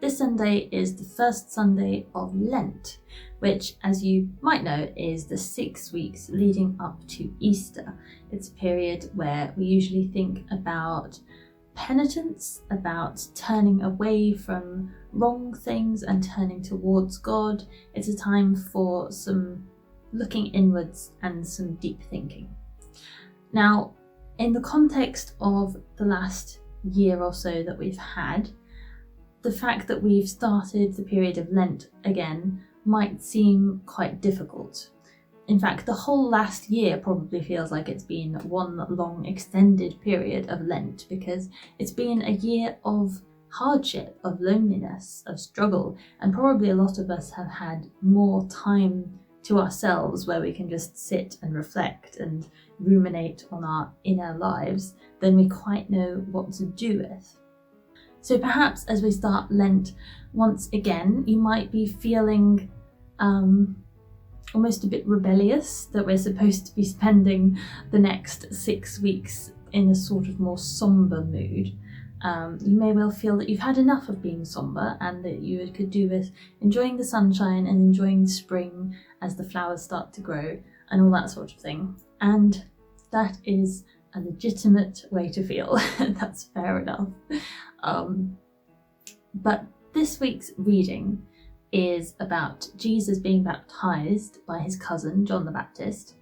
this Sunday is the first Sunday of Lent, which, as you might know, is the 6 weeks leading up to Easter. It's a period where we usually think about penitence, about turning away from wrong things and turning towards God. It's a time for some looking inwards and some deep thinking. Now, in the context of the last year or so that we've had, the fact that we've started the period of Lent again might seem quite difficult. In fact, the whole last year probably feels like it's been one long extended period of Lent, because it's been a year of hardship, of loneliness, of struggle, and probably a lot of us have had more time to ourselves where we can just sit and reflect and ruminate on our inner lives than we quite know what to do with. So perhaps as we start Lent once again, you might be feeling almost a bit rebellious that we're supposed to be spending the next 6 weeks in a sort of more somber mood. You may well feel that you've had enough of being somber and that you could do with enjoying the sunshine and enjoying spring as the flowers start to grow and all that sort of thing. And that is a legitimate way to feel. That's fair enough. But this week's reading is about Jesus being baptized by his cousin, John the Baptist.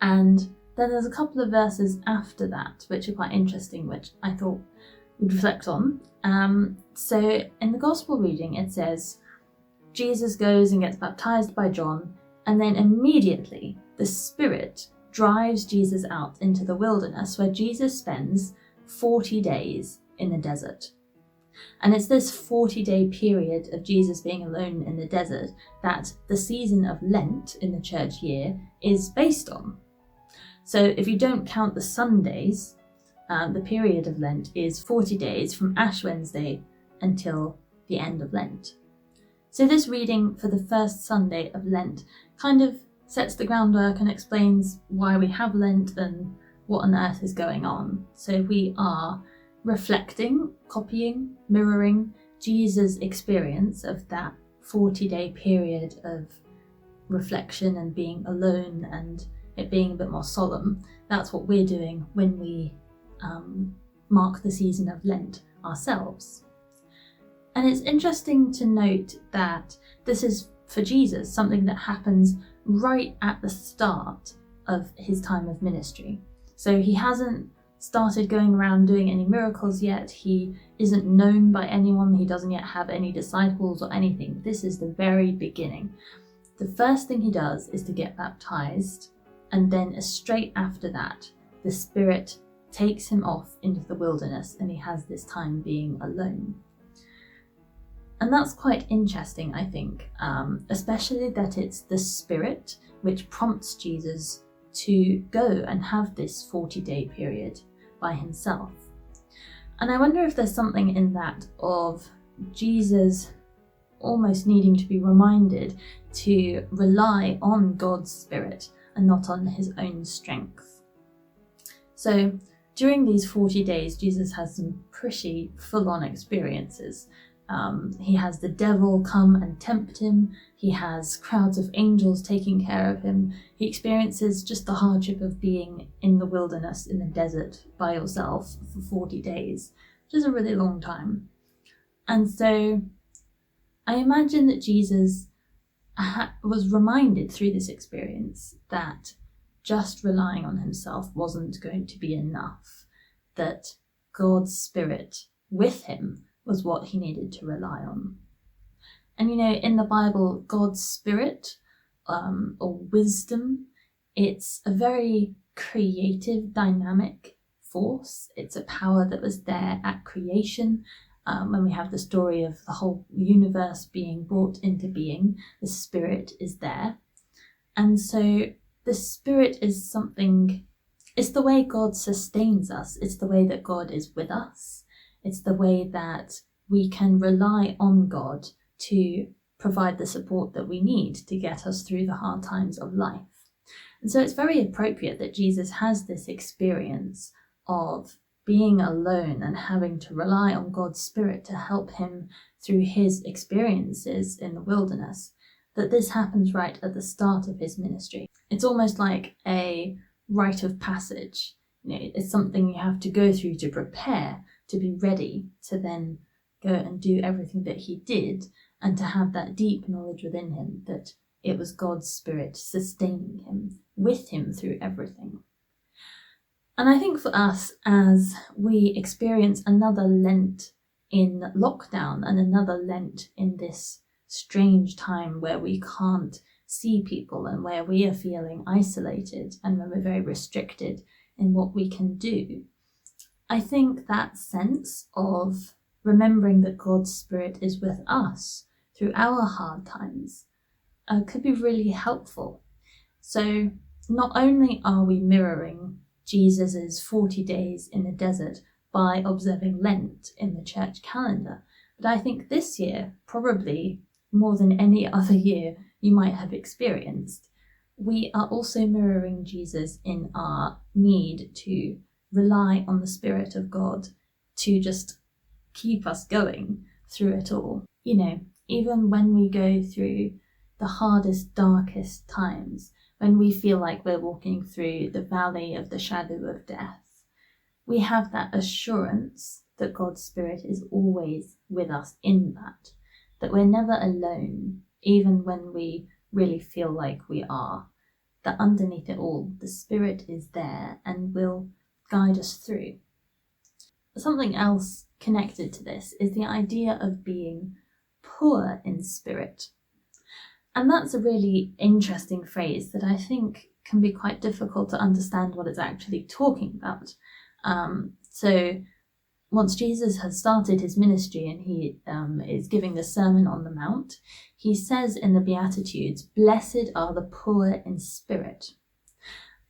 And then there's a couple of verses after that which are quite interesting, which I thought we'd reflect on. So in the gospel reading, it says, Jesus goes and gets baptized by John, and then immediately the Spirit drives Jesus out into the wilderness, where Jesus spends 40 days in the desert. And it's this 40-day period of Jesus being alone in the desert that the season of Lent in the church year is based on. So if you don't count the Sundays, the period of Lent is 40 days from Ash Wednesday until the end of Lent. So this reading for the first Sunday of Lent kind of sets the groundwork and explains why we have Lent and what on earth is going on. So we are reflecting, copying, mirroring Jesus' experience of that 40-day period of reflection and being alone and it being a bit more solemn. That's what we're doing when we mark the season of Lent ourselves. And it's interesting to note that this is, for Jesus, something that happens right at the start of his time of ministry. So he hasn't started going around doing any miracles yet. He isn't known by anyone. He doesn't yet have any disciples or anything. This is the very beginning. The first thing he does is to get baptized, and then straight after that, the Spirit takes him off into the wilderness and he has this time being alone. And that's quite interesting, I think, especially that it's the Spirit which prompts Jesus to go and have this 40-day period by himself. And I wonder if there's something in that of Jesus almost needing to be reminded to rely on God's Spirit and not on his own strength. So during these 40 days, Jesus has some pretty full-on experiences. He has the devil come and tempt him. He has crowds of angels taking care of him. He experiences just the hardship of being in the wilderness, in the desert, by yourself for 40 days, which is a really long time. And so I imagine that Jesus was reminded through this experience that just relying on himself wasn't going to be enough, that God's Spirit with him was what he needed to rely on. And in the Bible, God's Spirit, or wisdom, it's a very creative, dynamic force. It's a power that was there at creation. When we have the story of the whole universe being brought into being, the Spirit is there. And so the Spirit is something, it's the way God sustains us. It's the way that God is with us. It's the way that we can rely on God to provide the support that we need to get us through the hard times of life. And so it's very appropriate that Jesus has this experience of being alone and having to rely on God's Spirit to help him through his experiences in the wilderness, that this happens right at the start of his ministry. It's almost like a rite of passage. It's something you have to go through to prepare, to be ready to then go and do everything that he did, and to have that deep knowledge within him that it was God's Spirit sustaining him, with him through everything. And I think for us, as we experience another Lent in lockdown and another Lent in this strange time where we can't see people and where we are feeling isolated and where we're very restricted in what we can do, I think that sense of remembering that God's Spirit is with us through our hard times could be really helpful. So not only are we mirroring Jesus's 40 days in the desert by observing Lent in the church calendar, but I think this year, probably more than any other year you might have experienced, we are also mirroring Jesus in our need to rely on the Spirit of God to just keep us going through it all. Even when we go through the hardest, darkest times, when we feel like we're walking through the valley of the shadow of death, we have that assurance that God's Spirit is always with us in that we're never alone, even when we really feel like we are, that underneath it all, the Spirit is there and will guide us through. Something else connected to this is the idea of being poor in spirit. And that's a really interesting phrase that I think can be quite difficult to understand what it's actually talking about. So once Jesus has started his ministry and he is giving the Sermon on the Mount, he says in the Beatitudes, "Blessed are the poor in spirit."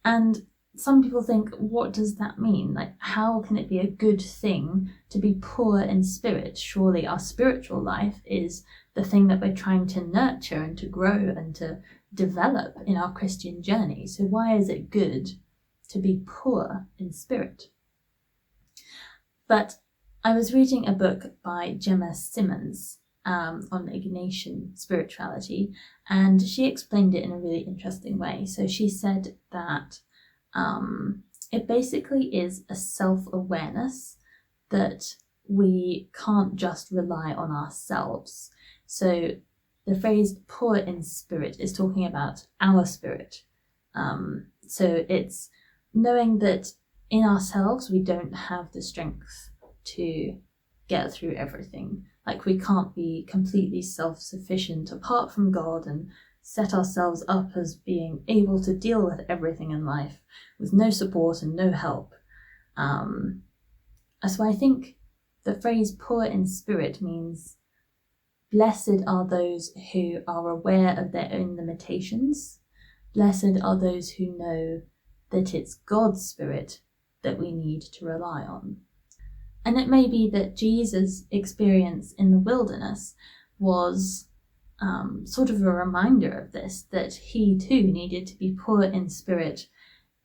And some people think, what does that mean? Like, how can it be a good thing to be poor in spirit? Surely our spiritual life is the thing that we're trying to nurture and to grow and to develop in our Christian journey. So why is it good to be poor in spirit? But I was reading a book by Gemma Simmons on Ignatian spirituality, and she explained it in a really interesting way. So she said that it basically is a self-awareness that we can't just rely on ourselves. So the phrase poor in spirit is talking about our spirit. So it's knowing that in ourselves we don't have the strength to get through everything. Like, we can't be completely self-sufficient apart from God and set ourselves up as being able to deal with everything in life with no support and no help. So I think the phrase poor in spirit means blessed are those who are aware of their own limitations. Blessed are those who know that it's God's Spirit that we need to rely on. And it may be that Jesus' experience in the wilderness was sort of a reminder of this, that he too needed to be poor in spirit,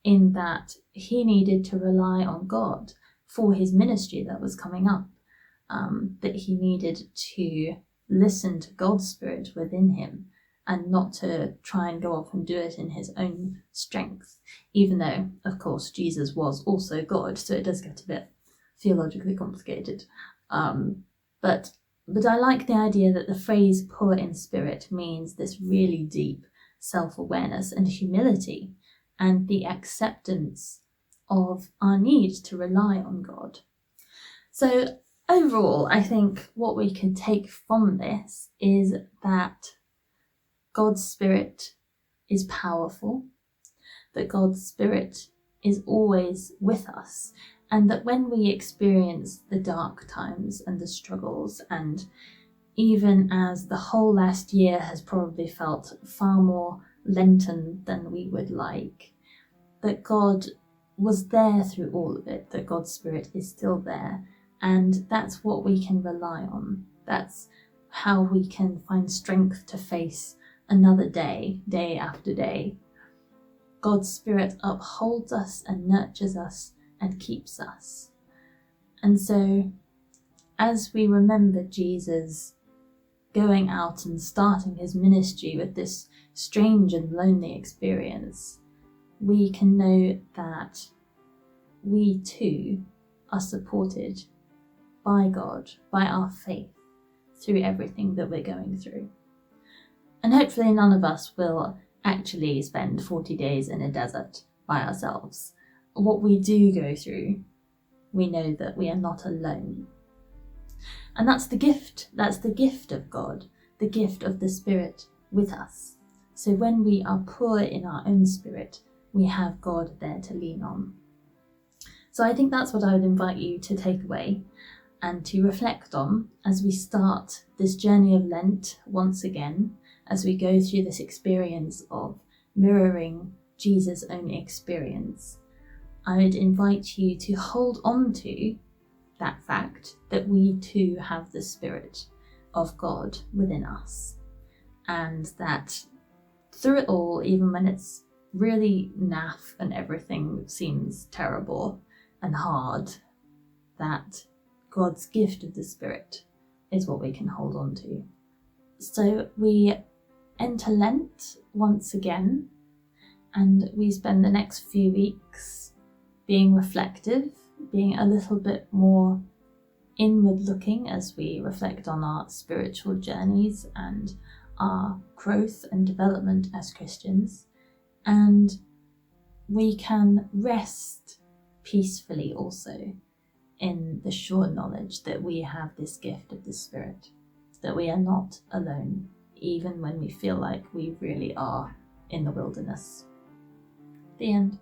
in that he needed to rely on God for his ministry that was coming up, that he needed to listen to God's Spirit within him and not to try and go off and do it in his own strength, even though, of course, Jesus was also God, so it does get a bit theologically complicated. But I like the idea that the phrase poor in spirit means this really deep self-awareness and humility and the acceptance of our need to rely on God. So overall, I think what we can take from this is that God's Spirit is powerful, that God's Spirit is always with us, and that when we experience the dark times and the struggles, and even as the whole last year has probably felt far more Lenten than we would like, that God was there through all of it, that God's Spirit is still there, and that's what we can rely on. That's how we can find strength to face another day, day after day. God's Spirit upholds us and nurtures us and keeps us. And so as we remember Jesus going out and starting his ministry with this strange and lonely experience, we can know that we too are supported by God, by our faith, through everything that we're going through. And hopefully none of us will actually spend 40 days in a desert by ourselves. What we do go through, we know that we are not alone. And that's the gift of God, the gift of the Spirit with us. So when we are poor in our own spirit, we have God there to lean on. So I think that's what I would invite you to take away and to reflect on as we start this journey of Lent once again, as we go through this experience of mirroring Jesus' own experience. I would invite you to hold on to that fact that we too have the Spirit of God within us, and that through it all, even when it's really naff and everything seems terrible and hard, that God's gift of the Spirit is what we can hold on to. So we enter Lent once again, and we spend the next few weeks being reflective, being a little bit more inward looking as we reflect on our spiritual journeys and our growth and development as Christians. And we can rest peacefully also in the sure knowledge that we have this gift of the Spirit, that we are not alone, even when we feel like we really are in the wilderness. The end.